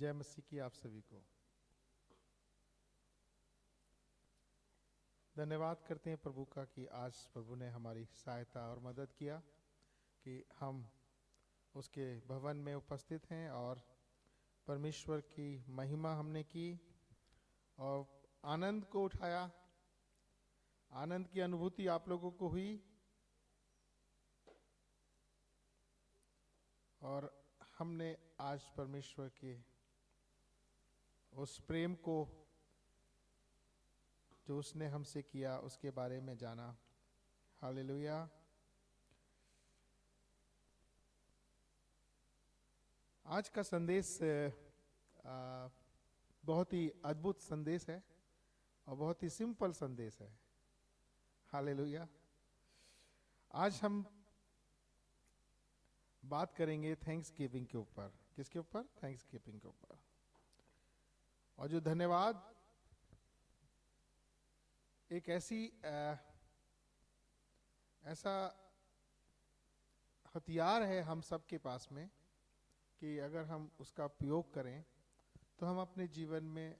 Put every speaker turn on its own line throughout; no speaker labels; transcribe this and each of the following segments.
जय मसीह की आप सभी को धन्यवाद करते हैं प्रभु का कि आज प्रभु ने हमारी सहायता और मदद किया कि हम उसके भवन में उपस्थित हैं और परमेश्वर की महिमा हमने की और आनंद को उठाया। आनंद की अनुभूति आप लोगों को हुई और हमने आज परमेश्वर के उस प्रेम को जो उसने हमसे किया उसके बारे में जाना। हालेलुया। आज का संदेश बहुत ही अद्भुत संदेश है और बहुत ही सिंपल संदेश है। हालेलुया। आज हम बात करेंगे थैंक्स गिविंग के ऊपर। किसके ऊपर? थैंक्स गिविंग के ऊपर। और जो धन्यवाद एक ऐसा हथियार है हम सबके पास में कि अगर हम उसका उपयोग करें तो हम अपने जीवन में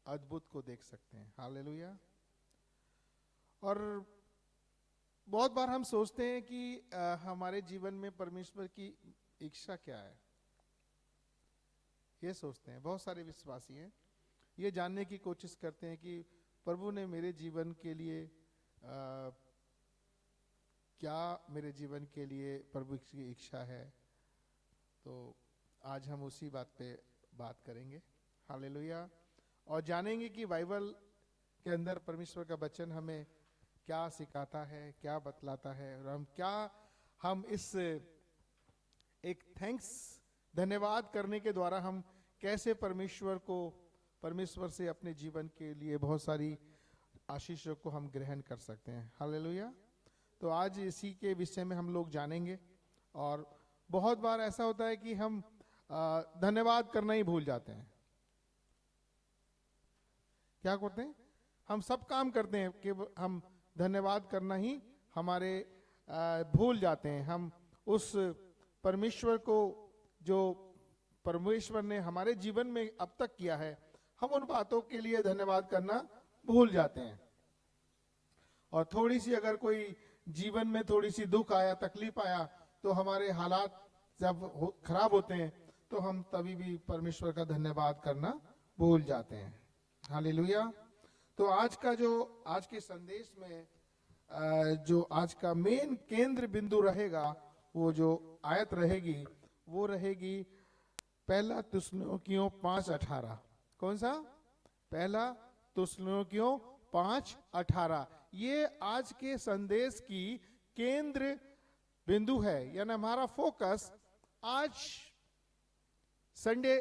अद्भुत को देख सकते हैं। हालेलुया। और बहुत बार हम सोचते हैं कि हमारे जीवन में परमेश्वर की इच्छा क्या है, ये सोचते हैं। बहुत सारे विश्वासी हैं, ये जानने की कोशिश करते हैं कि प्रभु ने मेरे जीवन के लिए क्या मेरे जीवन के लिए प्रभु की इच्छा है। तो आज हम उसी बात पे बात करेंगे। हालेलुया। और जानेंगे कि बाइबल के अंदर परमेश्वर का वचन हमें क्या सिखाता है, क्या बतलाता है और हम इस एक थैंक्स धन्यवाद करने के द्वारा हम कैसे परमेश्वर से अपने जीवन के लिए बहुत सारी आशीषों को हम ग्रहण कर सकते हैं। हालेलुया। तो आज इसी के विषय में हम लोग जानेंगे। और बहुत बार ऐसा होता है कि हम धन्यवाद करना ही भूल जाते हैं। क्या करते हैं? हम सब काम करते हैं कि हम धन्यवाद करना ही हमारे भूल जाते हैं। हम उस परमेश्वर को जो परमेश्वर ने हमारे जीवन में अब तक किया है, हम उन बातों के लिए धन्यवाद करना भूल जाते हैं। और थोड़ी सी अगर कोई जीवन में थोड़ी सी दुख आया, तकलीफ आया, तो हमारे हालात जब खराब होते हैं तो हम तभी भी परमेश्वर का धन्यवाद करना भूल जाते हैं। हालेलुया। तो आज के संदेश में जो आज का मेन केंद्र बिंदु रहेगा, वो जो आयत रहेगी वो रहेगी पहला थिस्सलुनीकियों 5:18। कौन सा? पहला थिस्सलुनीकियों 5:18। ये आज के संदेश की केंद्र बिंदु है, यानी हमारा फोकस आज संडे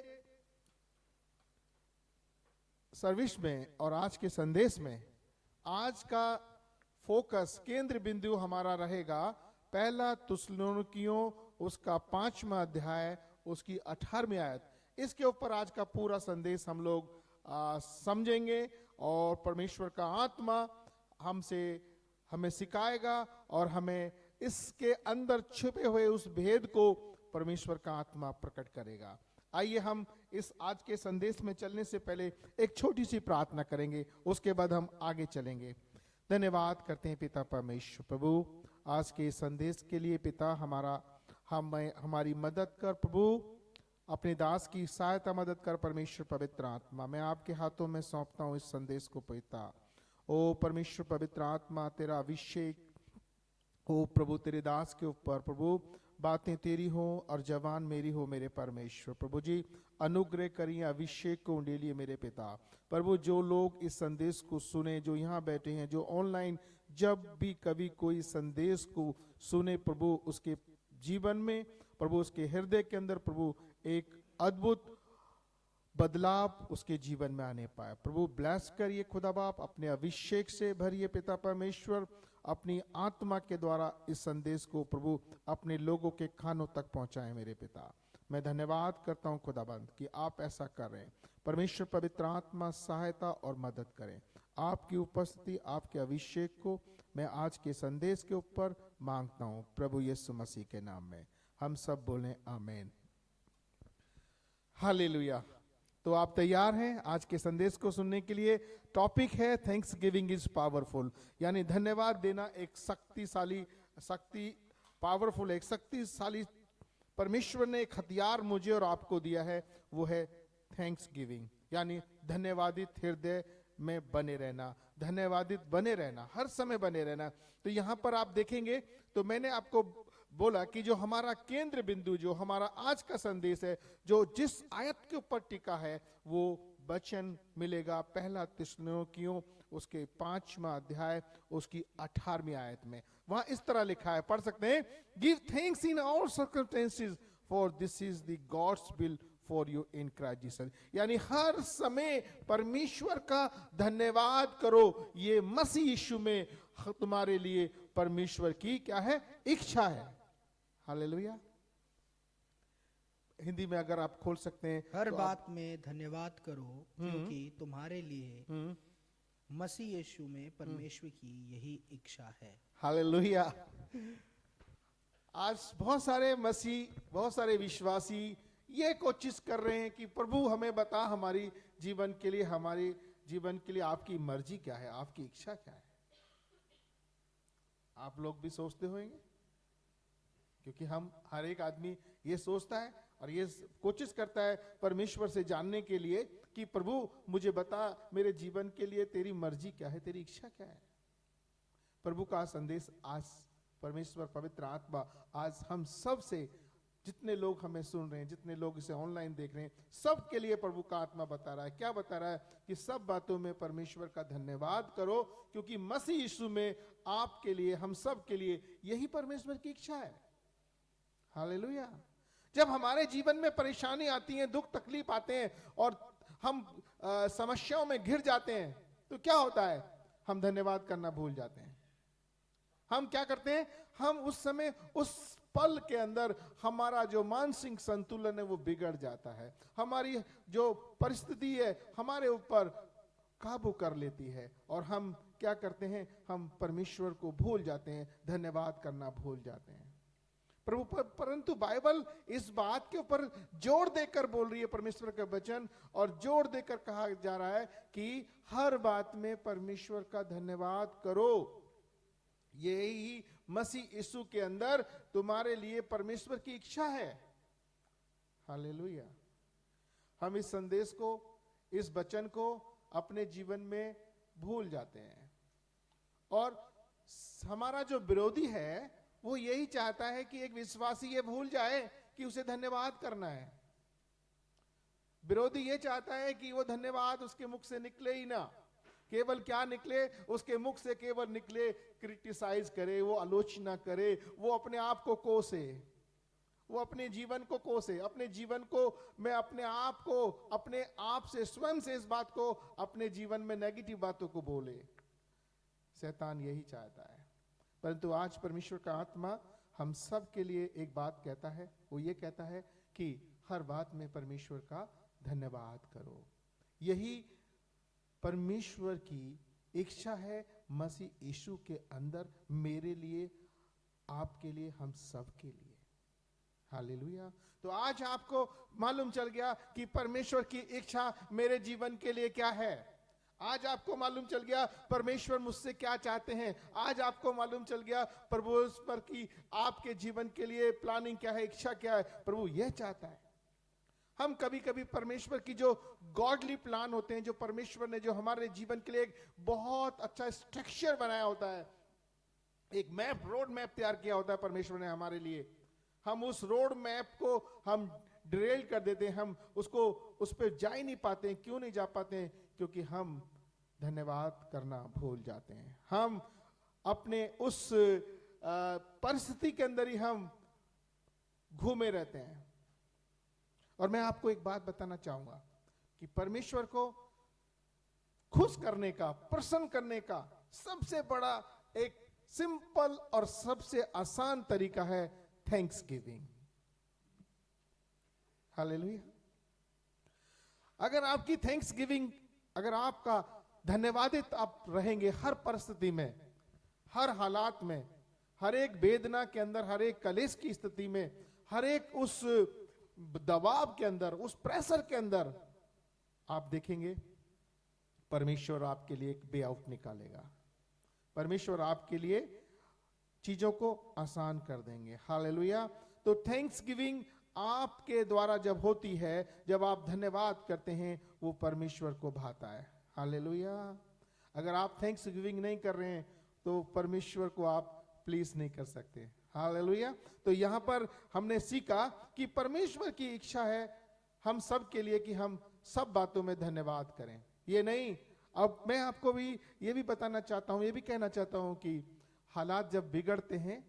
सर्विस में और आज के संदेश में आज का फोकस केंद्र बिंदु हमारा रहेगा पहला थिस्सलुनीकियों उसका 5वां अध्याय उसकी 18वीं आयत। इसके ऊपर आज का पूरा संदेश हम लोग समझेंगे और परमेश्वर का आत्मा हमें सिखाएगा और हमें इसके अंदर छुपे हुए उस भेद को परमेश्वर का आत्मा प्रकट करेगा। आइए हम इस आज के संदेश में चलने से पहले एक छोटी सी प्रार्थना करेंगे, उसके बाद हम आगे चलेंगे। धन्यवाद करते हैं पिता परमेश्वर प्रभु आज के संदेश के लिए। पिता हमारी मदद कर प्रभु, अपने दास की सहायता मदद कर परमेश्वर। पवित्र आत्मा मैं आपके हाथों में सौंपता हूँ इस संदेश को पिता। ओ परमेश्वर पवित्र आत्मा, तेरा अभिषेक हो प्रभु तेरे दास के ऊपर प्रभु। बातें तेरी हो और जवान मेरी हो मेरे परमेश्वर। प्रभु जी अनुग्रह करिए, अभिषेक को उंडेलिए मेरे पिता। प्रभु जो लोग इस संदेश को सुने, जो यहाँ बैठे हैं, जो ऑनलाइन जब भी कभी कोई संदेश को सुने प्रभु, उसके जीवन में प्रभु, उसके हृदय के अंदर प्रभु एक अद्भुत बदलाव उसके जीवन में आने पाए। प्रभु ब्लेस करिए खुदा बाप, अपने अभिषेक से भरिए पिता परमेश्वर। अपनी आत्मा के द्वारा इस संदेश को प्रभु अपने लोगों के कानों तक पहुंचाएं मेरे पिता। मैं धन्यवाद करता हूं खुदाबंद कि आप ऐसा कर रहे हैं। परमेश्वर पवित्र आत्मा सहायता और मदद करें। आपकी उपस्थिति, आपके अभिषेक को मैं आज के संदेश के ऊपर मांगता हूं प्रभु यीशु मसीह के नाम में। हम सब बोलें आमीन। हालेलुया। तो आप तैयार हैं आज के संदेश को सुनने के लिए? टॉपिक है थैंक्स गिविंग इज पावरफुल, यानी धन्यवाद देना एक शक्तिशाली परमेश्वर ने एक हथियार मुझे और आपको दिया है, वो है थैंक्स गिविंग, यानी धन्यवादित हृदय में बने रहना, धन्यवादित बने रहना, हर समय बने रहना। तो यहां पर आप देखेंगे तो मैंने आपको बोला कि जो हमारा केंद्र बिंदु, जो हमारा आज का संदेश है, जो जिस आयत के ऊपर टिका है, वो वचन मिलेगा पहला थिस्सलुनीकियों उसके 5वां अध्याय उसकी 18वीं आयत में। वहां इस तरह लिखा है, पढ़ सकते हैं, give thanks in all circumstances for this is the gods will for you in Christ Jesus, यानी हर समय परमेश्वर का धन्यवाद करो, ये मसीह यीशु में तुम्हारे लिए परमेश्वर की क्या है, इच्छा है। हालेलुया। हिंदी में अगर आप खोल सकते हैं,
हर
तो
बात में धन्यवाद करो क्योंकि तुम्हारे लिए मसीह यीशु में परमेश्वर की यही इच्छा है।
हालेलुया। आज बहुत सारे मसीह, बहुत सारे विश्वासी ये कोशिश कर रहे हैं कि प्रभु हमें बता हमारी जीवन के लिए, हमारे जीवन के लिए आपकी मर्जी क्या है, आपकी इच्छा क्या है। आप लोग भी सोचते होंगे, क्योंकि हम हर एक आदमी ये सोचता है और ये कोशिश करता है परमेश्वर से जानने के लिए कि प्रभु मुझे बता मेरे जीवन के लिए तेरी मर्जी क्या है, तेरी इच्छा क्या है। प्रभु का संदेश आज परमेश्वर पवित्र आत्मा आज हम सब से, जितने लोग हमें सुन रहे हैं, जितने लोग इसे ऑनलाइन देख रहे हैं, सब के लिए प्रभु का आत्मा बता रहा है। क्या बता रहा है? कि सब बातों में परमेश्वर का धन्यवाद करो, क्योंकि मसीह यीशु में आपके लिए, हम सब के लिए यही परमेश्वर की इच्छा है। हालेलुया। जब हमारे जीवन में परेशानी आती है, दुख तकलीफ आते हैं और हम समस्याओं में घिर जाते हैं, तो क्या होता है? हम धन्यवाद करना भूल जाते हैं। हम क्या करते हैं? हम उस समय, उस पल के अंदर हमारा जो मानसिक संतुलन है वो बिगड़ जाता है, हमारी जो परिस्थिति है हमारे ऊपर काबू कर लेती है और हम क्या करते हैं? हम परमेश्वर को भूल जाते हैं, धन्यवाद करना भूल जाते हैं। परंतु बाइबल इस बात के ऊपर जोर देकर बोल रही है, परमेश्वर का वचन, और जोर देकर कहा जा रहा है कि हर बात में परमेश्वर का धन्यवाद करो। यही मसीह यीशु के अंदर तुम्हारे लिए परमेश्वर की इच्छा है। हालेलुया। हम इस संदेश को, इस वचन को अपने जीवन में भूल जाते हैं और हमारा जो विरोधी है वो यही चाहता है कि एक विश्वासी ये भूल जाए कि उसे धन्यवाद करना है। विरोधी ये चाहता है कि वो धन्यवाद उसके मुख से निकले ही ना, केवल क्या निकले उसके मुख से? केवल निकले क्रिटिसाइज करे, वो आलोचना करे, वो अपने आप को कोसे, वो अपने जीवन को कोसे, अपने जीवन को, मैं अपने आप को, अपने आप से, स्वयं से इस बात को, अपने जीवन में नेगेटिव बातों को बोले। शैतान यही चाहता है। परंतु आज परमेश्वर का आत्मा हम सब के लिए एक बात कहता है, वो ये कहता है कि हर बात में परमेश्वर का धन्यवाद करो। यही परमेश्वर की इच्छा है मसीह यीशु के अंदर, मेरे लिए, आपके लिए, हम सब के लिए। हालेलुया। तो आज आपको मालूम चल गया कि परमेश्वर की इच्छा मेरे जीवन के लिए क्या है। आज आपको मालूम चल गया परमेश्वर मुझसे क्या चाहते हैं। आज आपको मालूम चल गया परमेश्वर की आपके जीवन के लिए प्लानिंग क्या है, इच्छा क्या है। प्रभु यह चाहता है। हम कभी कभी परमेश्वर की जो गॉडली प्लान होते हैं, जो परमेश्वर ने जो हमारे जीवन के लिए एक बहुत अच्छा स्ट्रक्चर बनाया होता है, एक मैप, रोड मैप तैयार किया होता है परमेश्वर ने हमारे लिए, हम उस रोड मैप को हम डिरेल कर देते हैं, हम उसको, उस पर जा ही नहीं पाते हैं। क्यों नहीं जा पाते हैं? क्योंकि हम धन्यवाद करना भूल जाते हैं। हम अपने उस परिस्थिति के अंदर ही हम घूमे रहते हैं। और मैं आपको एक बात बताना चाहूंगा कि परमेश्वर को खुश करने का, प्रसन्न करने का सबसे बड़ा एक सिंपल और सबसे आसान तरीका है थैंक्स गिविंग। हालेलुया। अगर आपकी थैंक्स गिविंग, अगर आपका धन्यवादित आप रहेंगे हर परिस्थिति में, हर हालात में, हर एक वेदना के अंदर, हर एक कलेश की स्थिति में, हर एक उस दबाव के अंदर, उस प्रेशर के अंदर, आप देखेंगे परमेश्वर आपके लिए एक वे आउट निकालेगा। परमेश्वर आपके लिए चीजों को आसान कर देंगे। हालेलुया। तो थैंक्स गिविंग आपके द्वारा जब होती है, जब आप धन्यवाद करते हैं, वो परमेश्वर को भाता है। हालेलुया। अगर आप थैंक्स गिविंग नहीं कर रहे हैं तो परमेश्वर को आप प्लीज नहीं कर सकते। हालेलुया। तो यहां पर हमने सीखा कि परमेश्वर की इच्छा है हम सब के लिए कि हम सब बातों में धन्यवाद करें। ये नहीं, अब मैं आपको भी ये भी बताना चाहता हूं, ये भी कहना चाहता हूं कि हालात जब बिगड़ते हैं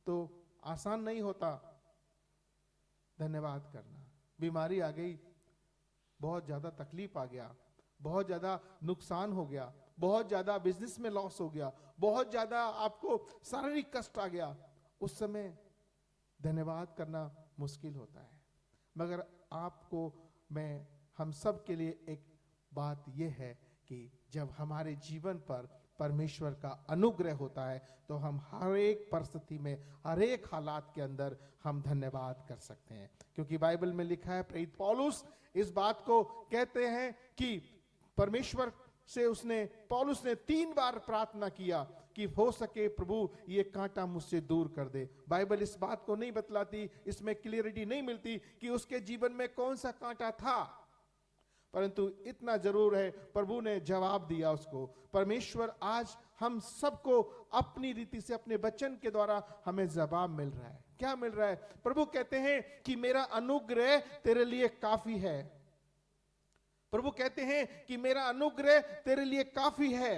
तो आसान नहीं होता धन्यवाद करना। बीमारी आ गई, बहुत ज्यादा तकलीफ आ गया, बहुत ज्यादा नुकसान हो गया, बहुत ज्यादा बिजनेस में लॉस हो गया, बहुत ज्यादा आपको शारीरिक कष्ट आ गया, उस समय धन्यवाद करना मुश्किल होता है। मगर आपको मैं हम सब के लिए एक बात यह है कि जब हमारे जीवन पर परमेश्वर का अनुग्रह होता है तो हम हर एक परिस्थिति में, हर एक हालात के अंदर हम धन्यवाद कर सकते हैं। क्योंकि बाइबल में लिखा है, प्रेरित पौलुस इस बात को कहते हैं कि परमेश्वर से पौलुस ने 3 बार प्रार्थना किया कि हो सके प्रभु ये कांटा मुझसे दूर कर दे। बाइबल इस बात को नहीं बतलाती, इसमें क्लियरिटी नहीं मिलती कि उसके जीवन में कौन सा कांटा था, परंतु इतना जरूर है प्रभु ने जवाब दिया उसको। परमेश्वर आज हम सबको अपनी रीति से, अपने वचन के द्वारा हमें जवाब मिल रहा है। क्या मिल रहा है? प्रभु कहते हैं कि मेरा अनुग्रह तेरे लिए काफी है। प्रभु कहते हैं कि मेरा अनुग्रह तेरे लिए काफी है।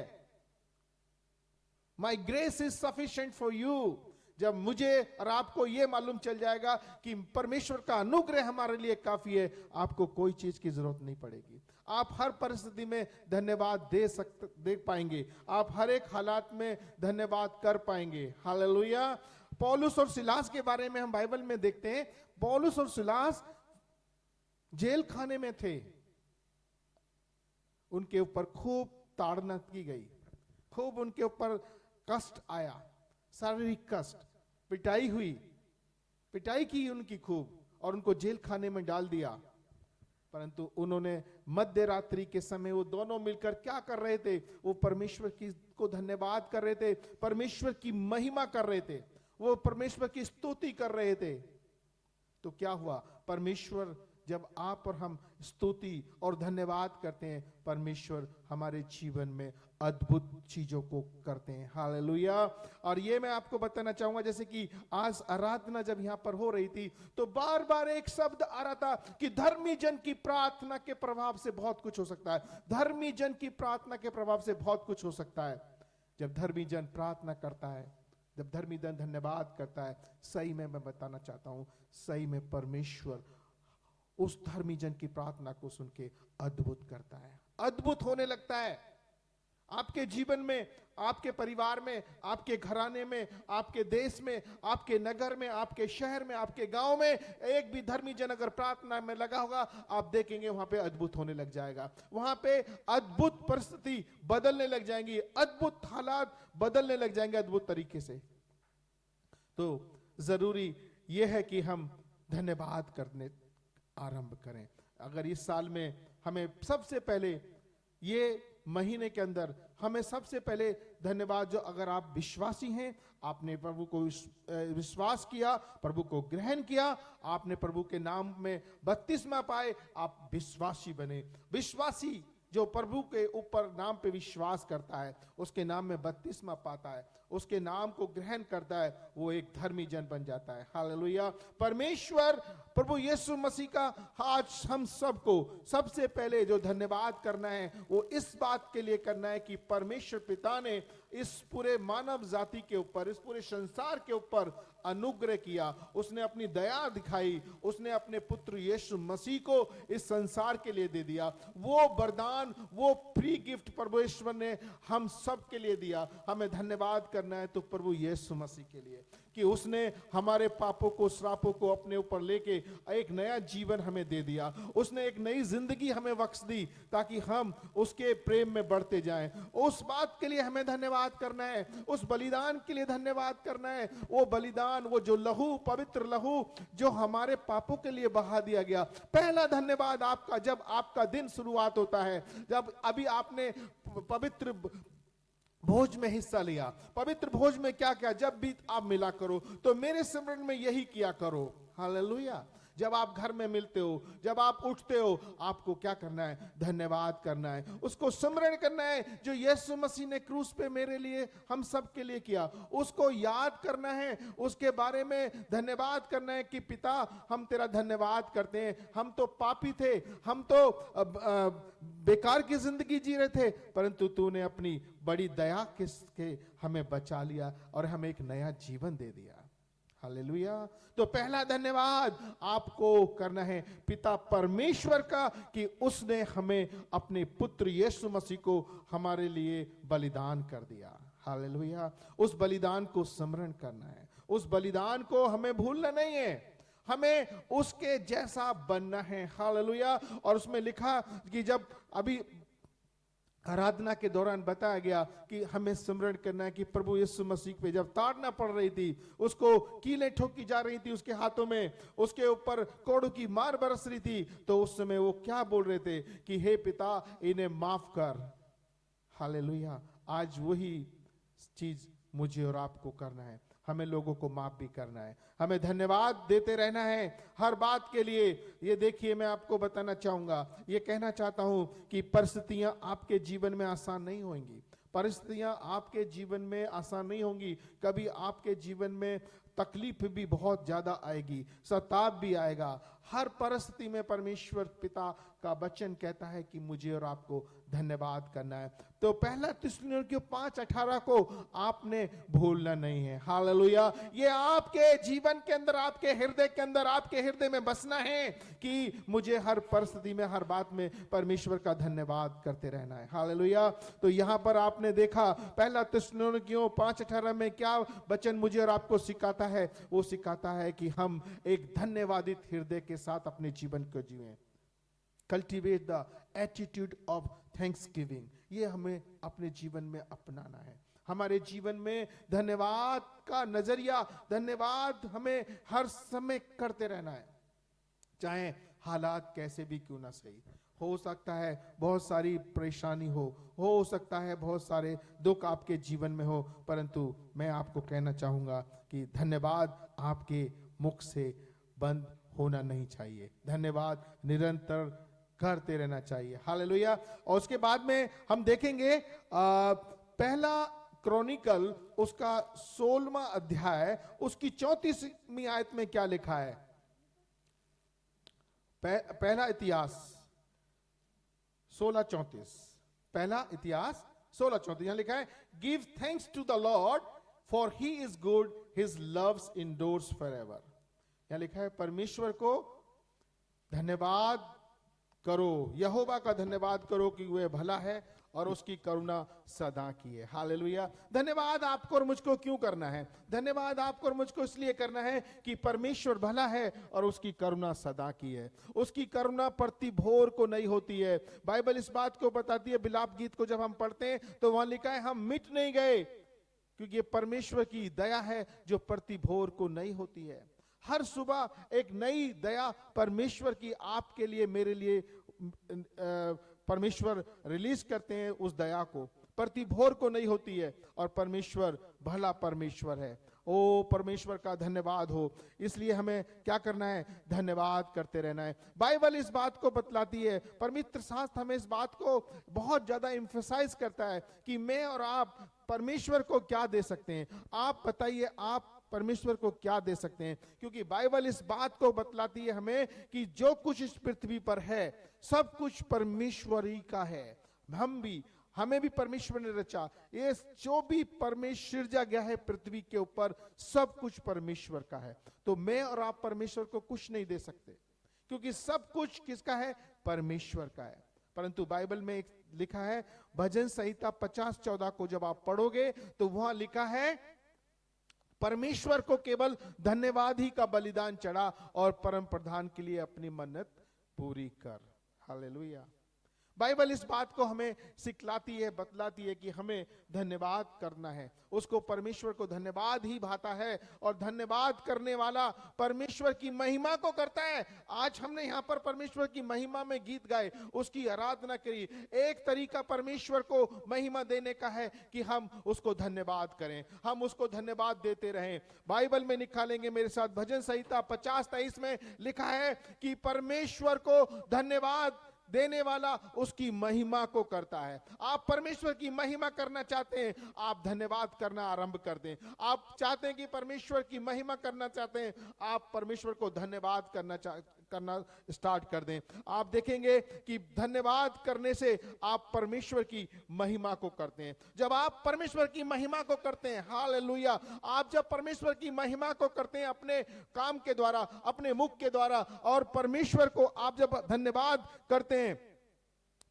माई grace is sufficient for you. जब मुझे और आपको यह मालूम चल जाएगा कि परमेश्वर का अनुग्रह हमारे लिए काफी है, आपको कोई चीज की जरूरत नहीं पड़ेगी। आप हर परिस्थिति में धन्यवाद दे पाएंगे, आप हर एक हालात में धन्यवाद कर पाएंगे। हालेलुया। पौलुस और सिलास के बारे में हम बाइबल में देखते हैं। पौलुस और सिलास जेल खाने में थे, उनके ऊपर खूब ताड़ना की गई, खूब उनके ऊपर कष्ट आया, शारीरिक कष्ट, पिटाई हुई, पिटाई की उनकी खूब, और उनको जेल खाने में डाल दिया। परंतु उन्होंने मध्य रात्रि के समय वो दोनों मिलकर क्या कर रहे थे? वो परमेश्वर की को धन्यवाद कर रहे थे, परमेश्वर की महिमा कर रहे थे, वो परमेश्वर की स्तुति कर रहे थे। तो क्या हुआ? परमेश्वर, जब आप और हम स्तुति और धन्यवाद करते हैं, परमेश्वर हमारे जीवन में अद्भुत चीजों को करते हैं। हालेलुया। और ये मैं आपको बताना चाहूंगा, जैसे कि आज आराधना जब यहां पर हो रही थी तो बार बार एक शब्द आ रहा था कि धर्मी जन की प्रार्थना के प्रभाव से बहुत कुछ हो सकता है। धर्मी जन की प्रार्थना के प्रभाव से बहुत कुछ हो सकता है। जब धर्मी जन प्रार्थना करता है, जब धर्मी जन धन्यवाद करता है, सही में मैं बताना चाहता हूं, सही में परमेश्वर उस धर्मी जन की प्रार्थना को सुन के अद्भुत करता है, अद्भुत होने लगता है। आपके जीवन में, आपके परिवार में, आपके घराने में, आपके देश में, आपके नगर में, आपके शहर में, आपके गांव में एक भी धर्मी जन अगर प्रार्थना में लगा होगा, आप देखेंगे वहां पे अद्भुत होने लग जाएगा। वहां पे अद्भुत परिस्थिति बदलने लग जाएंगी, अद्भुत हालात बदलने लग जाएंगे अद्भुत तरीके से। तो जरूरी यह है कि हम धन्यवाद करने आरंभ करें। अगर इस साल में हमें सबसे पहले, ये महीने के अंदर हमें सबसे पहले धन्यवाद, जो अगर आप विश्वासी हैं, आपने प्रभु को विश्वास किया, प्रभु को ग्रहण किया, आपने प्रभु के नाम में बपतिस्मा पाए, आप विश्वासी बने। विश्वासी जो प्रभु के ऊपर नाम पे विश्वास करता है, उसके नाम में बपतिस्मा पाता है, उसके नाम को ग्रहण करता है, वो एक धर्मी जन बन जाता है। हालेलुया। परमेश्वर प्रभु यीशु मसीह का आज हम सबको सबसे पहले जो धन्यवाद करना है, वो इस बात के लिए करना है कि परमेश्वर पिता ने इस पूरे मानव जाति के ऊपर, इस पूरे संसार के ऊपर अनुग्रह किया, उसने अपनी दया दिखाई, उसने अपने पुत्र यीशु मसीह को इस संसार के लिए दे दिया। वो वरदान, वो फ्री गिफ्ट परमेश्वर ने हम सब के लिए दिया। हमें धन्यवाद करना है तो प्रभु यीशु मसीह के लिए, कि उसने हमारे पापों को, श्रापों को अपने ऊपर लेके एक नया जीवन हमें दे दिया। उसने एक नई जिंदगी हमें बख्श दी ताकि हम उसके प्रेम में बढ़ते जाएं। उस बात के लिए हमें धन्यवाद करना है, उस बलिदान के लिए धन्यवाद करना है। वो बलिदान, वो जो लहू, पवित्र लहू जो हमारे पापों के लिए बहा दिया गया। पहला धन्यवाद आपका जब आपका दिन शुरुआत होता है, जब अभी आपने पवित्र भोज में हिस्सा लिया। पवित्र भोज में क्या क्या जब भी आप मिला करो तो मेरे स्मरण में यही किया करो। हालेलुया। जब आप घर में मिलते हो, जब आप उठते हो, आपको क्या करना है? धन्यवाद करना है, उसको स्मरण करना है जो यीशु मसीह ने क्रूस पे मेरे लिए, हम सब के लिए किया। उसको याद करना है, उसके बारे में धन्यवाद करना है कि पिता हम तेरा धन्यवाद करते हैं। हम तो पापी थे, हम तो बेकार की जिंदगी जी रहे थे, परंतु तूने अपनी बड़ी दया के हमें बचा लिया और हमें एक नया जीवन दे दिया। हालेलुया। तो पहला धन्यवाद आपको करना है पिता परमेश्वर का कि उसने हमें अपने पुत्र यीशु मसीह को हमारे लिए बलिदान कर दिया। हालेलुया। उस बलिदान को स्मरण करना है, उस बलिदान को हमें भूलना नहीं है, हमें उसके जैसा बनना है। हालेलुया। और उसमें लिखा कि जब अभी आराधना के दौरान बताया गया कि हमें स्मरण करना है कि प्रभु यीशु मसीह पे जब ताड़ना पड़ रही थी, उसको कीलें ठोकी जा रही थी उसके हाथों में, उसके ऊपर कोड़ों की मार बरस रही थी, तो उस समय वो क्या बोल रहे थे कि हे पिता इन्हें माफ कर। हालेलुया। आज वही चीज मुझे और आपको करना है, हमें लोगों को माफ भी करना है, हमें धन्यवाद देते रहना है हर बात के लिए। ये देखिए, मैं आपको बताना चाहूंगा, ये कहना चाहता हूं कि परिस्थितियां आपके जीवन में आसान नहीं होंगी, परिस्थितियां आपके जीवन में आसान नहीं होंगी। कभी आपके जीवन में तकलीफ भी बहुत ज्यादा आएगी, सताव भी आएगा। हर परिस्थिति में परमेश्वर पिता का वचन कहता है कि मुझे और आपको धन्यवाद करना है। तो पहला थिस्सलुनीकियों 5:18 को आपने भूलना नहीं है। हालेलुया। ये आपके जीवन के अंदर, आपके हृदय के अंदर, आपके हृदय में बसना है कि मुझे हर परिस्थिति में, हर बात में परमेश्वर का धन्यवाद करते रहना है। हालेलुया। तो यहां पर आपने देखा पहला थिस्सलुनीकियों 5:18 में क्या वचन मुझे और आपको सिखाता है? वो सिखाता है कि हम एक धन्यवादित हृदय के साथ अपने जीवन को जिएं। Cultivate the attitude of thanksgiving. ये हमें अपने जीवन में अपनाना है। हमारे जीवन में धन्यवाद का नजरिया, धन्यवाद हमें हर समय करते रहना है, चाहे हालात कैसे भी क्यों ना सही हो। सकता है बहुत सारी परेशानी हो सकता है बहुत सारे दुख आपके जीवन में हो, परंतु मैं आपको कहना चाहूंगा कि धन्यवाद आपके मुख से बंद होना नहीं चाहिए। धन्यवाद निरंतर करते रहना चाहिए। हालेलुया। और उसके बाद में हम देखेंगे पहला क्रॉनिकल उसका 16वां अध्याय उसकी 34वीं आयत में क्या लिखा है? पहला इतिहास 16:34, पहला इतिहास 16:34 यहां लिखा है, give thanks to the Lord for he is good, his loves endures forever. यहां लिखा है परमेश्वर को धन्यवाद करो, यहोवा का धन्यवाद करो कि वह भला है और उसकी करुणा सदा की है। हालेलुया। धन्यवाद आपको और मुझको क्यों करना है? धन्यवाद आपको और मुझको इसलिए करना है कि परमेश्वर भला है और उसकी करुणा सदा की है। उसकी करुणा प्रति भोर को नहीं होती है। बाइबल इस बात को बताती है, बिलाप गीत को जब हम पढ़ते हैं तो वहां लिखा है हम मिट नहीं गए, क्योंकि ये परमेश्वर की दया है जो प्रति भोर को नहीं होती है। हर सुबह एक नई दया परमेश्वर की आपके लिए, मेरे लिए परमेश्वर रिलीज करते हैं। उस दया को प्रति भोर को नहीं होती है और परमेश्वर भला परमेश्वर है। ओ परमेश्वर का धन्यवाद हो। इसलिए हमें क्या करना है? धन्यवाद करते रहना है। बाइबल इस बात को बतलाती है, पवित्र शास्त्र हमें इस बात को बहुत ज्यादा एम्फसाइज करता है कि मैं और आप परमेश्वर को क्या दे सकते हैं। आप बताइए, आप परमेश्वर को क्या दे सकते हैं? क्योंकि बाइबल इस बात को बतलाती है हमें कि जो कुछ इस पृथ्वी पर है सब कुछ परमेश्वर ही का है। हमें भी परमेश्वर ने रचा। ये जो भी परमेश्वर सृजा गया है पृथ्वी के ऊपर, सब कुछ परमेश्वर का है। तो मैं और आप परमेश्वर को कुछ नहीं दे सकते, क्योंकि सब कुछ किसका है? परमेश्वर का है। परंतु बाइबल में एक लिखा है, भजन संहिता 50:14 को जब आप पढ़ोगे तो वहां लिखा है, परमेश्वर को केवल धन्यवाद ही का बलिदान चढ़ा और परम प्रधान के लिए अपनी मन्नत पूरी कर। हालेलुया। बाइबल इस बात को हमें सिखलाती है, बतलाती है कि हमें धन्यवाद करना है। उसको, परमेश्वर को धन्यवाद ही भाता है और धन्यवाद करने वाला परमेश्वर की महिमा को करता है। आज हमने यहाँ पर परमेश्वर की महिमा में गीत गाए, उसकी आराधना करी। एक तरीका परमेश्वर को महिमा देने का है कि हम उसको धन्यवाद करें, हम उसको धन्यवाद देते रहें। बाइबल में निकालेंगे मेरे साथ, भजन संहिता 50:23 में लिखा है कि परमेश्वर को धन्यवाद देने वाला उसकी महिमा को करता है। आप परमेश्वर की महिमा करना चाहते हैं, आप धन्यवाद करना आरंभ कर दें। आप चाहते हैं कि परमेश्वर की महिमा करना चाहते हैं, आप परमेश्वर को धन्यवाद करना स्टार्ट कर दें। आप देखेंगे कि धन्यवाद करने से आप परमेश्वर की महिमा को करते हैं। जब आप परमेश्वर की महिमा को करते हैं, हालेलुया, आप जब परमेश्वर की महिमा को करते हैं अपने काम के द्वारा, अपने मुख के द्वारा, और परमेश्वर को आप जब धन्यवाद करते हैं,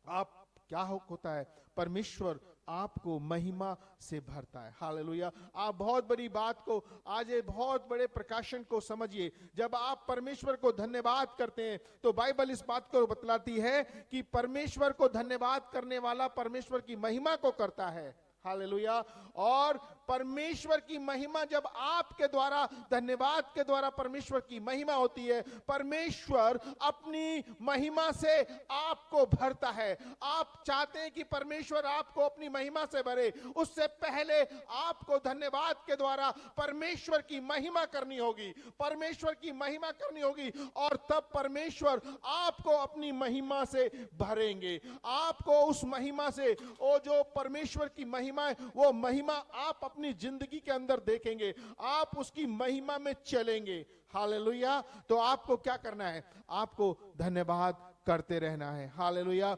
आप क्या होता है, परमेश्वर आपको महिमा से भरता है। हालेलुया। आप बहुत बड़ी बात को, आज ये बहुत बड़े प्रकाशन को समझिए। जब आप परमेश्वर को धन्यवाद करते हैं तो बाइबल इस बात को बतलाती है कि परमेश्वर को धन्यवाद करने वाला परमेश्वर की महिमा को करता है। हालेलुया। और परमेश्वर की महिमा जब आपके द्वारा, धन्यवाद के द्वारा परमेश्वर की महिमा होती है, परमेश्वर अपनी महिमा से आपको भरता है। आप चाहते हैं कि परमेश्वर आपको अपनी महिमा से भरे, उससे पहले आपको धन्यवाद के द्वारा परमेश्वर की महिमा करनी होगी, परमेश्वर की महिमा करनी होगी, और तब परमेश्वर आपको अपनी महिमा से भरेंगे। आपको उस महिमा से, वो जो परमेश्वर की महिमा है, वो महिमा आप अपनी जिंदगी के अंदर देखेंगे, आप उसकी महिमा में चलेंगे। हालेलुया। तो आपको क्या करना है, आपको धन्यवाद करते रहना है। हालेलुया।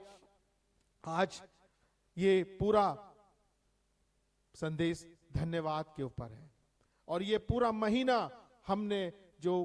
आज ये पूरा संदेश धन्यवाद के ऊपर है, और ये पूरा महीना हमने जो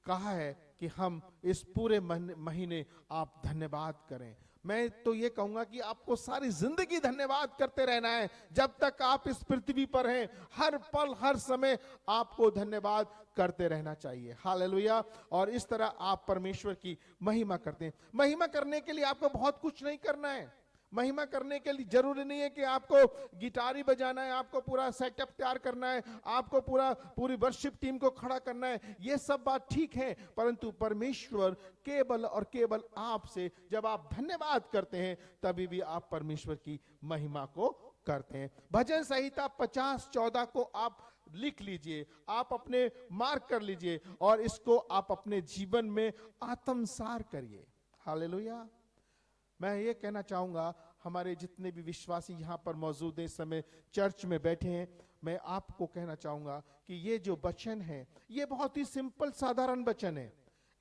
कहा है कि हम इस पूरे महीने आप धन्यवाद करें। मैं तो ये कहूंगा कि आपको सारी जिंदगी धन्यवाद करते रहना है। जब तक आप इस पृथ्वी पर हैं, हर पल हर समय आपको धन्यवाद करते रहना चाहिए। हालेलुया। और इस तरह आप परमेश्वर की महिमा करते हैं। महिमा करने के लिए आपको बहुत कुछ नहीं करना है। महिमा करने के लिए जरूरी नहीं है कि आपको गिटार ही बजाना है, आपको पूरा सेटअप तैयार करना है, आपको पूरी वर्शिप टीम को खड़ा करना है। ये सब बात ठीक है, परंतु परमेश्वर केवल और केवल आपसे, जब आप धन्यवाद करते हैं तभी भी आप परमेश्वर की महिमा को करते हैं। भजन संहिता 50:14 को आप लिख लीजिए, आप अपने मार्क कर लीजिए, और इसको आप अपने जीवन में आत्मसार करिए। हालेलुया। मैं ये कहना चाहूंगा, हमारे जितने भी विश्वासी यहाँ पर मौजूद हैं, इस समय चर्च में बैठे हैं, मैं आपको कहना चाहूंगा कि ये जो वचन है, ये बहुत ही सिंपल साधारण वचन है।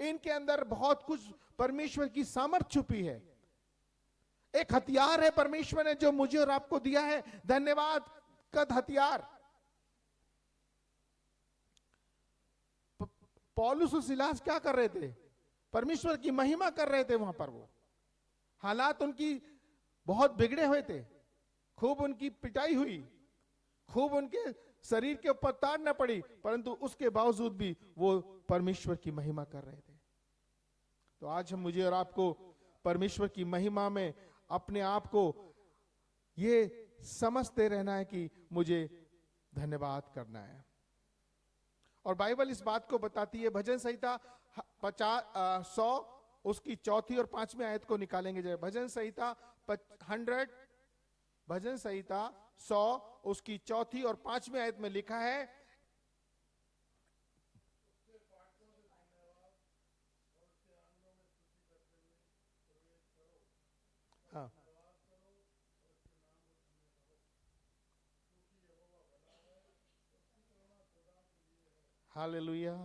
इनके अंदर बहुत कुछ परमेश्वर की सामर्थ छुपी है। एक हथियार है परमेश्वर ने जो मुझे और आपको दिया है, धन्यवाद का हथियार। पौलुस और सिलास क्या कर रहे थे? परमेश्वर की महिमा कर रहे थे। वहां पर वो हालात उनकी बहुत बिगड़े हुए थे, खूब उनकी पिटाई हुई, खूब उनके शरीर के ऊपर ताड़ न पड़ी, परंतु उसके बावजूद भी वो परमेश्वर की महिमा कर रहे थे। तो आज हम, मुझे और आपको परमेश्वर की महिमा में अपने आप को ये समझते रहना है कि मुझे धन्यवाद करना है। और बाइबल इस बात को बताती है। भजन संहिता 100 उसकी 4 और 5 आयत को निकालेंगे। जब भजन संहिता 100 उसकी 4 और 5 आयत में लिखा है, हाँ, हालेलुया।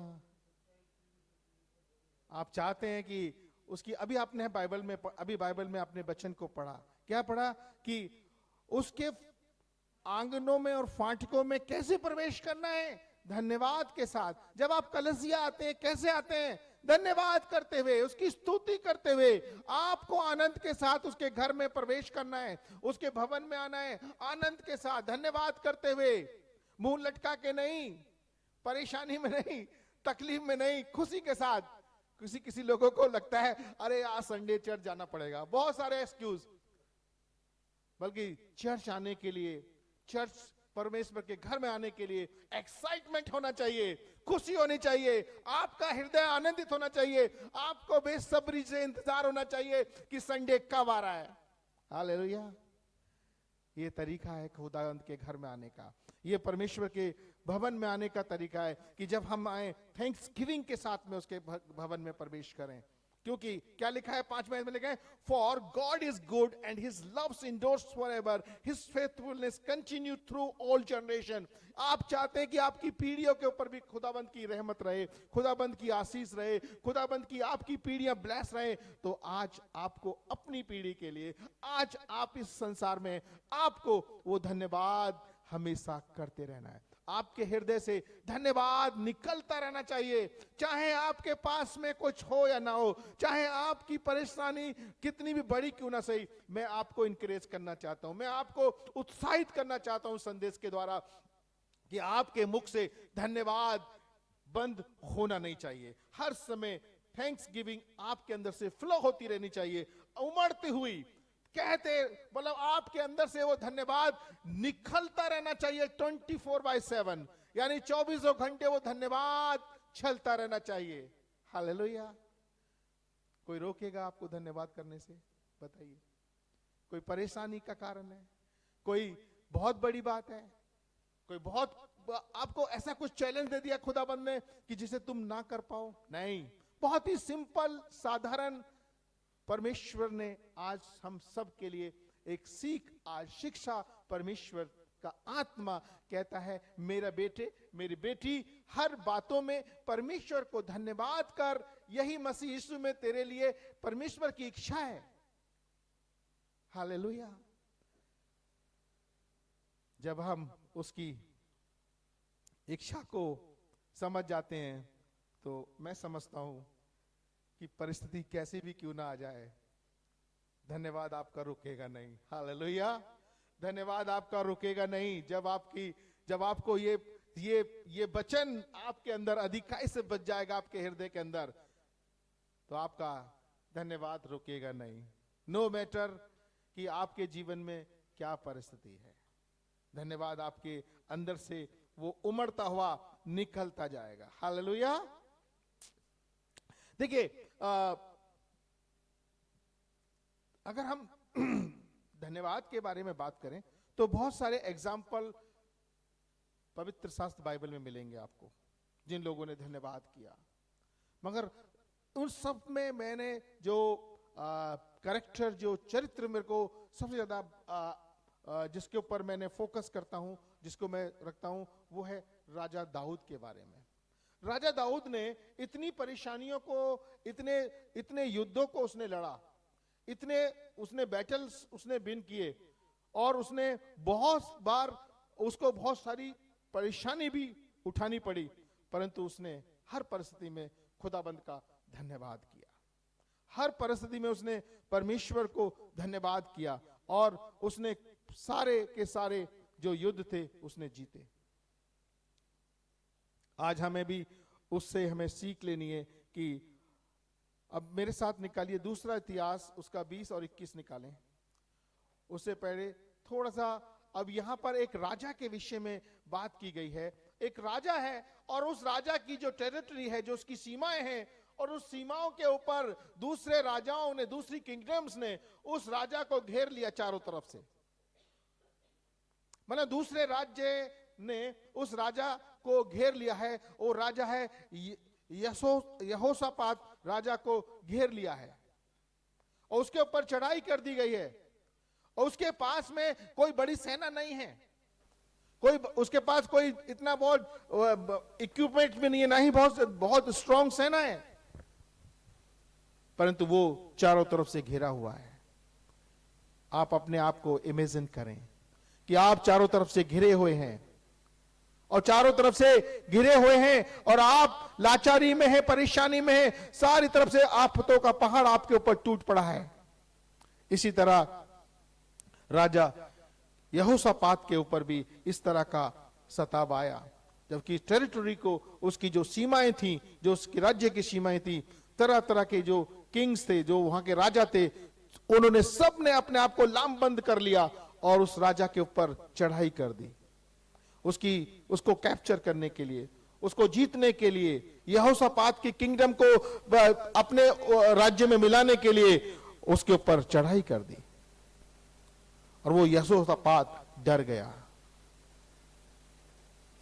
आप चाहते हैं कि उसकी, अभी आपने बाइबल में आपने वचन को पढ़ा, क्या पढ़ा कि उसके आंगनों में और फाटकों में कैसे प्रवेश करना है? धन्यवाद के साथ। जब आप कलीसिया आते हैं, कैसे आते हैं? धन्यवाद करते हुए, उसकी स्तुति करते हुए आपको आनंद के साथ उसके घर में प्रवेश करना है, उसके भवन में आना है, आनंद के साथ धन्यवाद करते हुए, मुंह लटका के नहीं, परेशानी में नहीं, तकलीफ में नहीं, खुशी के साथ। किसी किसी लोगों को लगता है अरे आज संडे चर्च जाना पड़ेगा, बहुत सारे एक्सक्यूज, बल्कि चर्च आने के लिए, चर्च परमेश्वर के घर में आने के लिए एक्साइटमेंट होना चाहिए, खुशी होनी चाहिए, आपका हृदय आनंदित होना चाहिए, आपको बेसब्री से इंतजार होना चाहिए कि संडे कब आ रहा है। हालेलुया। ये तरीका है खुदावंद के घर में आने का, ये परमेश्वर के भवन में आने का तरीका है कि जब हम आए थैंक्स गिविंग के साथ में उसके भवन में प्रवेश करें। क्योंकि क्या लिखा है 5वें में लिखा है, for God is good and his loves endures forever, his faithfulness continue through all generation. आप चाहते हैं कि आपकी पीढ़ियों के ऊपर भी खुदाबंद की रहमत रहे, खुदाबंद की आशीष रहे, खुदाबंद की आपकी पीढ़ियां ब्लेस रहे, तो आज आपको अपनी पीढ़ी के लिए, आज आप इस संसार में, आपको वो धन्यवाद हमेशा करते रहना है। आपके हृदय से धन्यवाद निकलता रहना चाहिए, चाहे आपके पास में कुछ हो या ना हो, चाहे आपकी परेशानी कितनी भी बड़ी क्यों ना सही। मैं आपको इंकरेज करना चाहता हूं, मैं आपको उत्साहित करना चाहता हूं संदेश के द्वारा कि आपके मुख से धन्यवाद बंद होना नहीं चाहिए। हर समय थैंक्स गिविंग आपके अंदर से फ्लो होती रहनी चाहिए, उमड़ती हुई, कहते मतलब आपके अंदर से वो धन्यवाद निकलता रहना चाहिए 24/7, यानी 24 घंटे वो धन्यवाद चलता रहना चाहिए। हालेलुया। कोई रोकेगा आपको धन्यवाद करने से? बताइए। कोई परेशानी का कारण है, कोई बहुत बड़ी बात है, कोई बहुत आपको ऐसा कुछ चैलेंज दे दिया खुदाबंद ने कि जिसे तुम ना कर पाओ? नहीं, बहुत ही सिंपल साधारण परमेश्वर ने आज हम सब के लिए एक सीख, आज शिक्षा परमेश्वर का आत्मा कहता है, मेरा बेटे मेरी बेटी, हर बातों में परमेश्वर को धन्यवाद कर, यही मसीह यीशु में तेरे लिए परमेश्वर की इच्छा है। हालेलुया। जब हम उसकी इच्छा को समझ जाते हैं तो मैं समझता हूं कि परिस्थिति कैसी भी क्यों ना आ जाए, धन्यवाद आपका रुकेगा नहीं। हालेलुया। धन्यवाद आपका रुकेगा नहीं। जब आपको ये वचन आपके अंदर अधिकाई से बच जाएगा, आपके हृदय के अंदर, तो आपका धन्यवाद रुकेगा नहीं। नो मैटर कि आपके जीवन में क्या परिस्थिति है, धन्यवाद आपके अंदर से वो उमड़ता हुआ निकलता जाएगा। हालेलुया। देखिए, अगर हम धन्यवाद के बारे में बात करें तो बहुत सारे एग्जाम्पल पवित्र शास्त्र बाइबल में मिलेंगे आपको, जिन लोगों ने धन्यवाद किया। मगर उन सब में मैंने जो कैरेक्टर, जो चरित्र मेरे को सबसे ज्यादा जिसके ऊपर मैंने फोकस करता हूं, जिसको मैं रखता हूं, वो है राजा दाऊद के बारे में। राजा दाऊद ने इतनी परेशानियों को, इतने युद्धों को उसने लड़ा, इतने उसने बैटल्स उसने विन किए, और उसने बहुत बार उसको बहुत सारी परेशानी भी उठानी पड़ी, परंतु उसने हर परिस्थिति में खुदाबंद का धन्यवाद किया। हर परिस्थिति में उसने परमेश्वर को धन्यवाद किया, और उसने सारे के सारे जो युद्ध थे उसने जीते। आज हमें भी उससे हमें सीख लेनी है कि, अब मेरे साथ निकालिए दूसरा इतिहास, उसका 20 और 21 निकालें। उससे पहले थोड़ा सा, अब यहां पर एक राजा के विषय में बात की गई है। एक राजा है, और उस राजा की जो टेरिटरी है, जो उसकी सीमाएं हैं, और उस सीमाओं के ऊपर दूसरे राजाओं ने, दूसरी किंगडम्स ने उस राजा को घेर लिया चारों तरफ से। मतलब दूसरे राज्य ने उस राजा को घेर लिया है। वो राजा है यहोशापात, राजा को घेर लिया है, और उसके ऊपर चढ़ाई कर दी गई है, और उसके पास में कोई बड़ी सेना नहीं है, कोई उसके पास कोई इतना बहुत इक्विपमेंट भी नहीं है, ना ही बहुत स्ट्रॉन्ग सेना है, परंतु वो चारों तरफ से घिरा हुआ है। आप अपने आप को इमेजिन करें कि आप चारों तरफ से घिरे हुए हैं, और चारों तरफ से घिरे हुए हैं और आप लाचारी में हैं, परेशानी में हैं, सारी तरफ से आफतों का पहाड़ आपके ऊपर टूट पड़ा है। इसी तरह राजा यहोशापात के ऊपर भी इस तरह का सताव आया, जबकि टेरिटरी को, उसकी जो सीमाएं थी, जो उसके राज्य की सीमाएं थी, तरह तरह के जो किंग्स थे, जो वहां के राजा थे, उन्होंने सब ने अपने आप को लामबंद कर लिया और उस राजा के ऊपर चढ़ाई कर दी। उसको कैप्चर करने के लिए, उसको जीतने के लिए, यहोशापात की किंगडम को अपने राज्य में मिलाने के लिए उसके ऊपर चढ़ाई कर दी। और वो यहोशापात डर गया।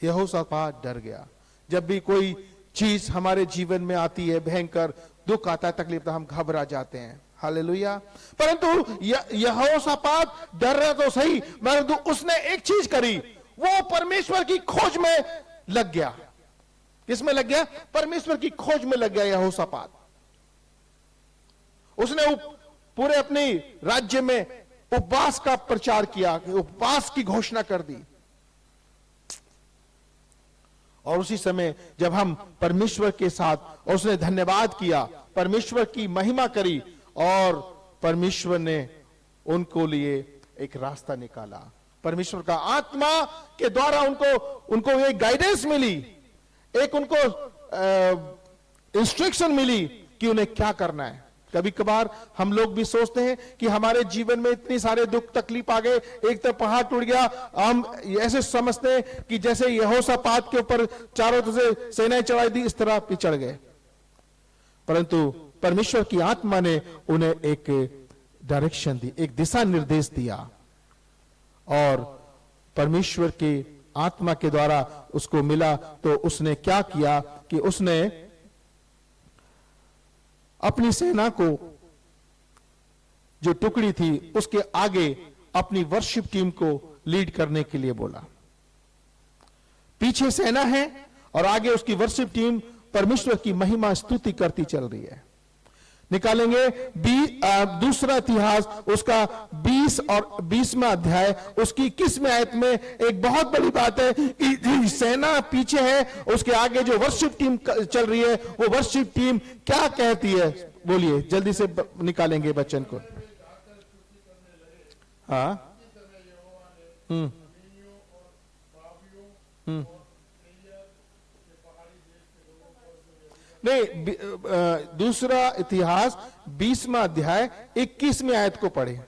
यहोशापात डर गया। जब भी कोई चीज हमारे जीवन में आती है, भयंकर दुख आता है, तकलीफ, तो हम घबरा जाते हैं। हालेलुया। परंतु यहोशापात डर रहा तो सही, परंतु उसने एक चीज करी, वो परमेश्वर की खोज में लग गया। किसमें लग गया? परमेश्वर की खोज में लग गया यहोशापात। उसने पूरे अपने राज्य में उपवास का प्रचार किया, उपवास की घोषणा कर दी। और उसी समय जब हम परमेश्वर के साथ, और उसने धन्यवाद किया, परमेश्वर की महिमा करी, और परमेश्वर ने उनको लिए एक रास्ता निकाला। परमेश्वर का आत्मा के द्वारा उनको एक गाइडेंस मिली, एक उनको इंस्ट्रक्शन मिली कि उन्हें क्या करना है। कभी कभार हम लोग भी सोचते हैं कि हमारे जीवन में इतनी सारे दुख तकलीफ आ गए, एक तरफ पहाड़ टूट गया, हम ऐसे समझते हैं कि जैसे यहोशापात के ऊपर चारों तरफ से सेनाएं चढ़ाई दी, इस तरह पिछड़ गए। परंतु परमेश्वर की आत्मा ने उन्हें एक डायरेक्शन दी, एक दिशा निर्देश दिया, और परमेश्वर की आत्मा के द्वारा उसको मिला। तो उसने क्या किया कि उसने अपनी सेना को, जो टुकड़ी थी, उसके आगे अपनी वर्शिप टीम को लीड करने के लिए बोला। पीछे सेना है और आगे उसकी वर्शिप टीम परमेश्वर की महिमा स्तुति करती चल रही है। निकालेंगे दूसरा इतिहास, उसका 20 और 20वां अध्याय, उसकी 21वें आयत में एक बहुत बड़ी बात है कि सेना पीछे है, उसके आगे जो वर्शिप टीम चल रही है, वो वर्शिप टीम क्या कहती है? बोलिए, जल्दी से निकालेंगे वचन को। हाँ, नहीं, दूसरा इतिहास 20वां अध्याय 21वें आयत को पढ़े।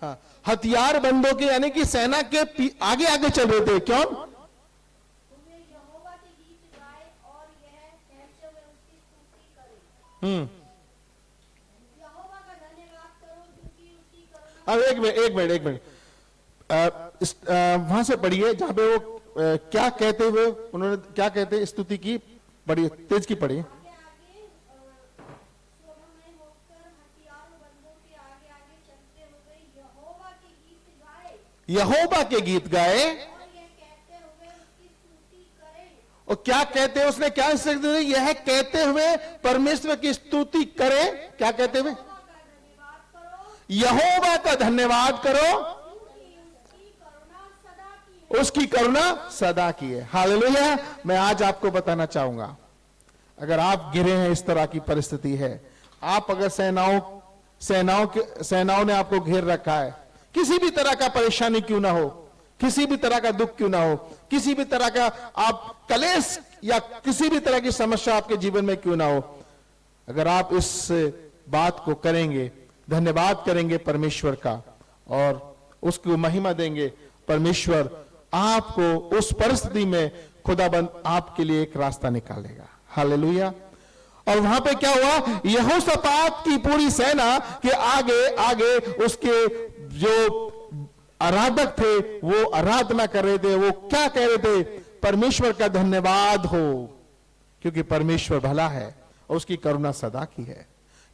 हाँ, हथियार बंदों के, यानी कि सेना के आगे आगे चल रहे थे। क्यों? अब एक मिनट वहां से पढ़िए जहां पे वो क्या कहते हुए, उन्होंने क्या कहते, स्तुति की, बड़ी तेज की पढ़िए। यहोवा के गीत गाए, और क्या कहते हैं, उसने क्या यह कहते हुए परमेश्वर की स्तुति करें। क्या कहते हुए? यहोवा का धन्यवाद करो, उसकी करुणा सदा की है। हालेलुया। मैं आज आपको बताना चाहूंगा, अगर आप गिरे हैं, इस तरह की परिस्थिति है, आप अगर सेनाओं ने आपको घेर रखा है, किसी भी तरह का परेशानी क्यों ना हो, किसी भी तरह का दुख क्यों ना हो, किसी भी तरह का आप कलेश या किसी भी तरह की समस्या आपके जीवन में क्यों ना हो, अगर आप इस बात को करेंगे, धन्यवाद करेंगे परमेश्वर का और उसको महिमा देंगे, परमेश्वर आपको उस परिस्थिति में खुदाबंद आपके लिए एक रास्ता निकालेगा। हालेलुया। और वहां पे क्या हुआ? यहोशापात की पूरी सेना के आगे आगे उसके जो आराधक थे वो आराधना कर रहे थे। वो क्या कह रहे थे? परमेश्वर का धन्यवाद हो, क्योंकि परमेश्वर भला है और उसकी करुणा सदा की है।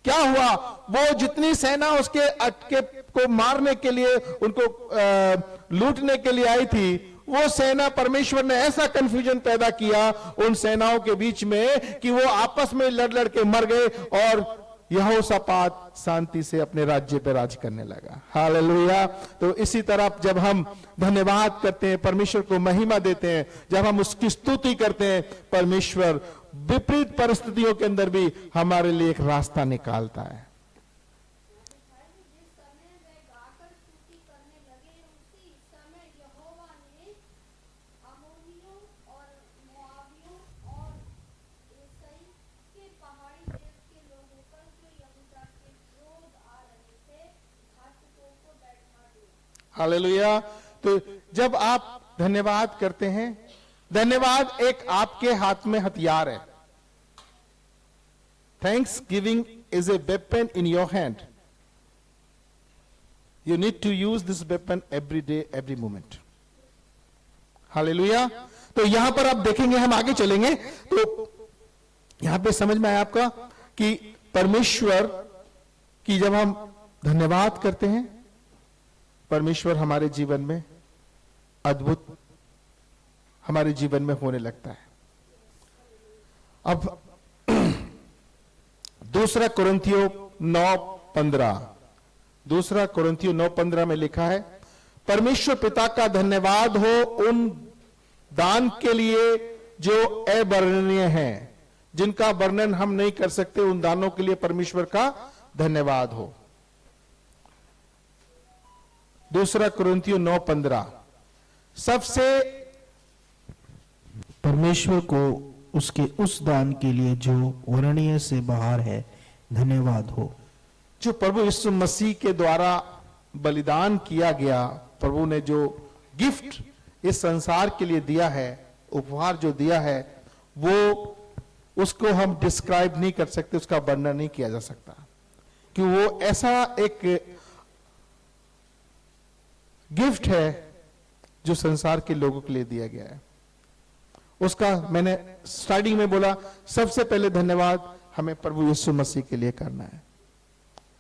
क्या हुआ? वो जितनी सेना उसके अटके को मारने के लिए, उनको लूटने के लिए आई थी, वो सेना, परमेश्वर ने ऐसा कंफ्यूजन पैदा किया उन सेनाओं के बीच में कि वो आपस में लड़ लड़ के मर गए और यहोशापात शांति से अपने राज्य पे राज करने लगा। हालेलुया। तो इसी तरह जब हम धन्यवाद करते हैं, परमेश्वर को महिमा देते हैं, जब हम उसकी स्तुति करते हैं, परमेश्वर विपरीत परिस्थितियों के अंदर भी हमारे लिए एक रास्ता निकालता है।
जिस समय वे गाकर स्तुति करने लगे उसी समय यहोवा ने अम्मोनियों और मोआबियों और एसाई के पहाड़ी देश के लोगों पर जो यहूदा के विरोध आ रहे थे घातकों को बैठा दिया।
हालेलुया। तो जब आप धन्यवाद करते हैं, धन्यवाद एक आपके हाथ में हथियार है। Thanks giving is a weapon in your hand. You need to use this weapon every day, every moment. Hallelujah. तो यहां पर आप देखेंगे, हम आगे चलेंगे तो यहां पे समझ में आया आपका कि परमेश्वर की जब हम धन्यवाद करते हैं, परमेश्वर हमारे जीवन में अद्भुत हमारे जीवन में होने लगता है। अब दूसरा कुरिन्थियों 9:15, दूसरा कुरिन्थियों 9:15 में लिखा है, परमेश्वर पिता का धन्यवाद हो उन दान के लिए जो अवर्णनीय हैं, जिनका वर्णन हम नहीं कर सकते, उन दानों के लिए परमेश्वर का धन्यवाद हो। दूसरा कुरिन्थियों 9:15, सबसे
परमेश्वर को उसके उस दान के लिए जो वर्णनीय से बाहर है धन्यवाद हो।
जो प्रभु यीशु मसीह के द्वारा बलिदान किया गया, प्रभु ने जो गिफ्ट इस संसार के लिए दिया है, उपहार जो दिया है, वो उसको हम डिस्क्राइब नहीं कर सकते, उसका वर्णन नहीं किया जा सकता, कि वो ऐसा एक गिफ्ट है जो संसार के लोगों के लिए दिया गया है। उसका मैंने स्टार्टिंग में बोला, सबसे पहले धन्यवाद हमें प्रभु यीशु मसीह के लिए करना है।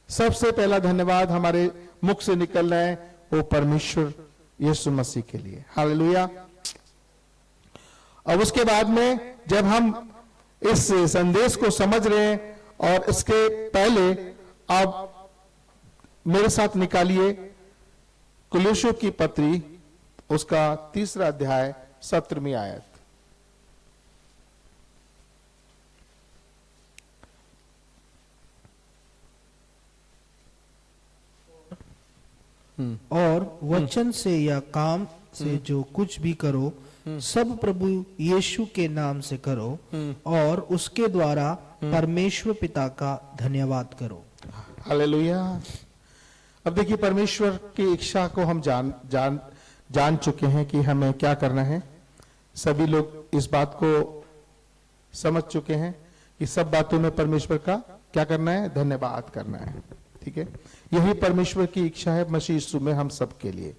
सबसे पहला धन्यवाद हमारे मुख से निकलना है वो परमेश्वर यीशु मसीह के लिए। हालेलुया। अब उसके बाद में जब हम इस संदेश को समझ रहे हैं, और इसके पहले आप मेरे साथ निकालिए कुलुस्सियों की पत्री, उसका 3 अध्याय 17वीं आयत।
और वचन से या काम से जो कुछ भी करो सब प्रभु यीशु के नाम से करो और उसके द्वारा परमेश्वर पिता का धन्यवाद करो।
हालेलुया। अब देखिए, परमेश्वर की इच्छा को हम जान चुके हैं कि हमें क्या करना है। सभी लोग इस बात को समझ चुके हैं कि सब बातों में परमेश्वर का क्या करना है, धन्यवाद करना है। ठीक है, यही परमेश्वर की इच्छा है मसीह यीशु में हम सब के लिए।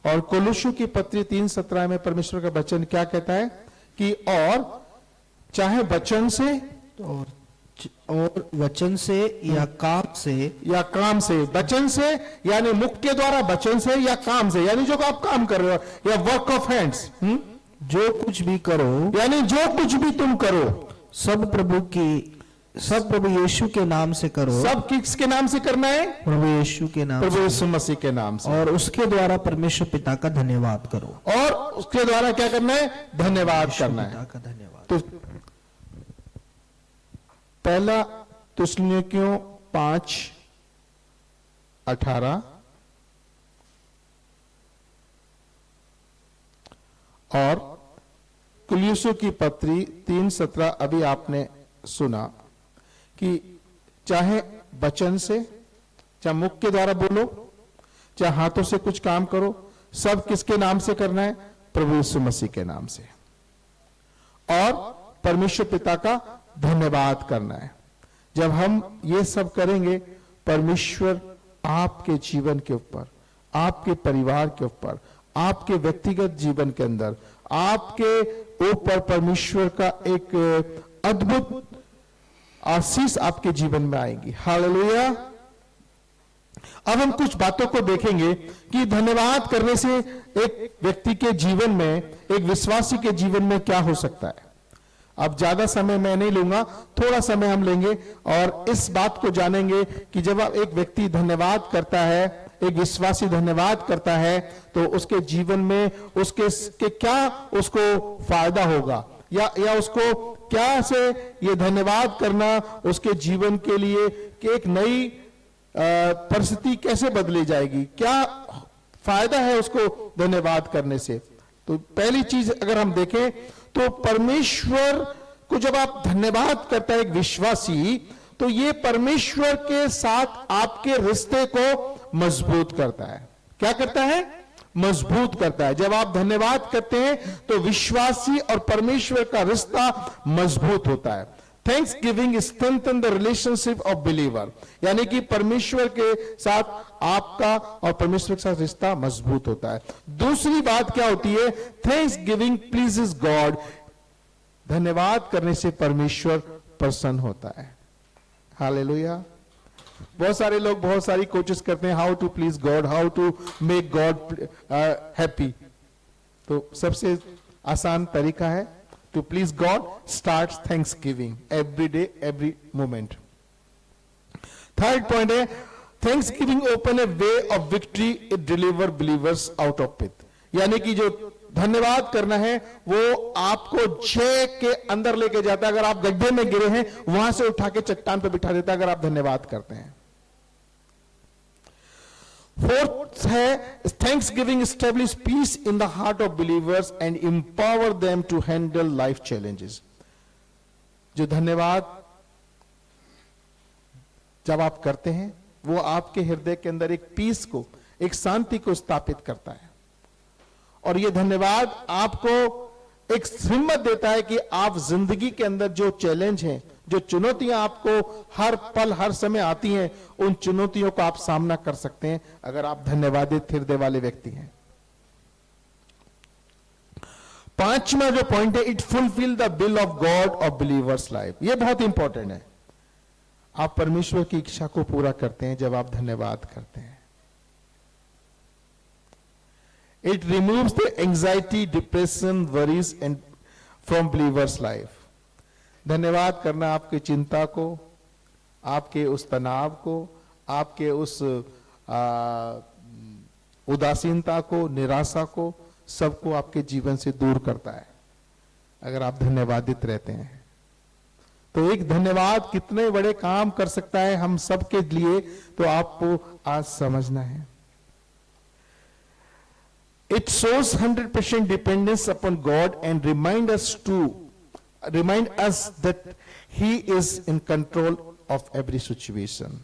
और कुलुस्सियों की पत्री 3:17 में परमेश्वर का वचन क्या कहता है कि और चाहे वचन से
और वचन से या काम से,
वचन से यानी मुख के द्वारा, वचन से या काम से यानी जो आप काम कर रहे हो, या वर्क ऑफ हैंड्स,
जो कुछ भी करो,
यानी जो कुछ भी तुम करो,
सब प्रभु यीशु के नाम से करो।
सब किसके नाम से करना है?
प्रभु यीशु के नाम
प्रभु
से,
यीशु मसीह के नाम से।
और उसके द्वारा परमेश्वर पिता का धन्यवाद करो।
और उसके द्वारा क्या करना है? धन्यवाद करना
पिता
है।
का धन्यवाद।
तो पहला थिस्सलुनीकियों 5:18 और कुलुस्सियों की पत्री 3:17 अभी आपने सुना कि चाहे वचन से, चाहे मुख के द्वारा बोलो, चाहे हाथों से कुछ काम करो, सब किसके नाम से करना है? प्रभु यीशु मसीह के नाम से। और परमेश्वर पिता का धन्यवाद करना है। जब हम ये सब करेंगे, परमेश्वर आपके जीवन के ऊपर, आपके परिवार के ऊपर, आपके व्यक्तिगत जीवन के अंदर, आपके ऊपर परमेश्वर का एक अद्भुत आशीष आपके जीवन में आएगी। हालेलुया। अब हम कुछ बातों को देखेंगे कि धन्यवाद करने से एक व्यक्ति के जीवन में, एक विश्वासी के जीवन में क्या हो सकता है। अब ज्यादा समय मैं नहीं लूंगा, थोड़ा समय हम लेंगे और इस बात को जानेंगे कि जब एक व्यक्ति धन्यवाद करता है, एक विश्वासी धन्यवाद करता है, तो उसके जीवन में उसके क्या उसको फायदा होगा, या उसको क्या से ये धन्यवाद करना उसके जीवन के लिए कि एक नई परिस्थिति कैसे बदली जाएगी, क्या फायदा है उसको धन्यवाद करने से। तो पहली चीज अगर हम देखें तो परमेश्वर को जब आप धन्यवाद करता है एक विश्वासी, तो ये परमेश्वर के साथ आपके रिश्ते को मजबूत करता है। क्या करता है? मजबूत करता है। जब आप धन्यवाद करते हैं तो विश्वासी और परमेश्वर का रिश्ता मजबूत होता है। Thanks giving strengthen the relationship of believer, यानी कि परमेश्वर के साथ आपका और परमेश्वर के साथ रिश्ता मजबूत होता है। दूसरी बात क्या होती है? थैंक्स गिविंग प्लीजेस गॉड, धन्यवाद करने से परमेश्वर प्रसन्न होता है। हालेलुया। बहुत सारे लोग बहुत सारी कोशिश करते हैं, how to please God, how to make God happy. तो सबसे आसान तरीका है to please God, start thanks giving every day, every moment. Third point है thanks giving open a way of victory, it deliver believers out of pit, यानी कि जो धन्यवाद करना है वो आपको जय के अंदर लेके जाता है। अगर आप गड्ढे में गिरे हैं वहां से उठा के चट्टान पे बिठा देता है अगर आप धन्यवाद करते हैं। फोर्थ है thanks giving establish peace in the heart of believers and empower them to handle life challenges. जो धन्यवाद जब आप करते हैं वो आपके हृदय के अंदर एक पीस को, एक शांति को स्थापित करता है, और ये धन्यवाद आपको एक हिम्मत देता है कि आप जिंदगी के अंदर जो चैलेंज हैं, जो चुनौतियां आपको हर पल हर समय आती हैं, उन चुनौतियों का आप सामना कर सकते हैं अगर आप धन्यवादित हृदय वाले व्यक्ति हैं। पांचवा जो पॉइंट है, it fulfil the will of God of believers life. ये बहुत इंपॉर्टेंट है। आप परमेश्वर की इच्छा को पूरा करते हैं जब आप धन्यवाद करते हैं। It removes the anxiety, depression, worries and from believers' life. धन्यवाद करना आपकी चिंता को, आपके उस तनाव को, आपके उस उदासीनता को, निराशा को, सबको आपके जीवन से दूर करता है अगर आप धन्यवादित रहते हैं। तो एक धन्यवाद कितने बड़े काम कर सकता है हम सबके लिए, तो आपको आज समझना है। It shows 100% dependence upon God and remind us that He is in control of every situation.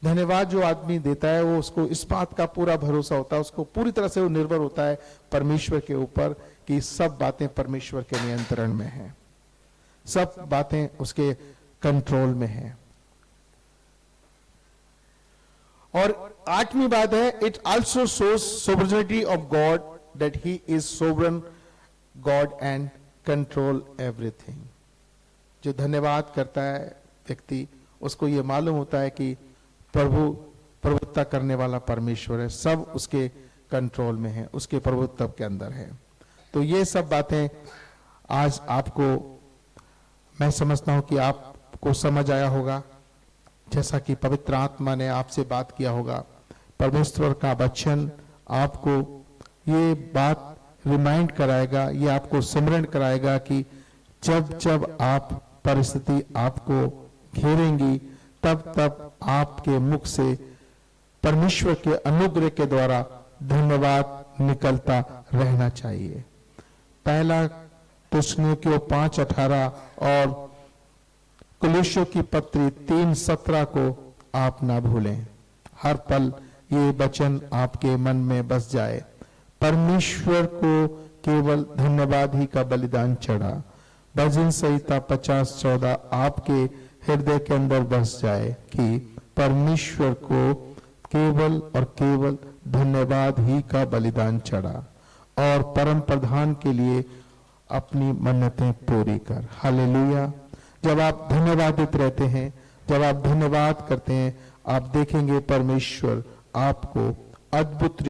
धन्यवाद जो आदमी देता है वो उसको इस बात का पूरा भरोसा होता है, उसको पूरी तरह से वो निर्भर होता है परमेश्वर के ऊपर कि सब बातें परमेश्वर के नियंत्रण में हैं, सब बातें उसके कंट्रोल में हैं। और आठवीं बात है, it also shows sovereignty of God, that he is sovereign God and control everything. जो धन्यवाद करता है व्यक्ति, उसको ये मालूम होता है कि प्रभुत्व करने वाला परमेश्वर है, सब उसके कंट्रोल में है, उसके प्रभुत्व के अंदर है। तो ये सब बातें आज आपको, मैं समझता हूं कि आपको समझ आया होगा, जैसा कि पवित्र आत्मा ने आपसे बात किया होगा। परमेश्वर का वचन आपको ये बात रिमाइंड कराएगा, ये आपको स्मरण कराएगा कि जब जब आप परिस्थिति आपको घेरेंगी, तब तब आपके मुख से परमेश्वर के अनुग्रह के द्वारा धन्यवाद निकलता रहना चाहिए। पहला थिस्सलुनीकियों 5:18 और कुलुस्सियों की पत्री 3:17 को आप ना भूलें। हर पल ये वचन आपके मन में बस जाए। परमेश्वर को केवल धन्यवाद ही का बलिदान चढ़ा। भजन संहिता 50:14 आपके हृदय के अंदर बस जाए कि परमेश्वर को केवल और केवल धन्यवाद ही का बलिदान चढ़ा, और परम प्रधान के लिए अपनी मन्नतें पूरी कर। हालेलुया। जब आप धन्यवादित रहते हैं, जब आप धन्यवाद करते हैं, आप देखेंगे परमेश्वर आपको अद्भुत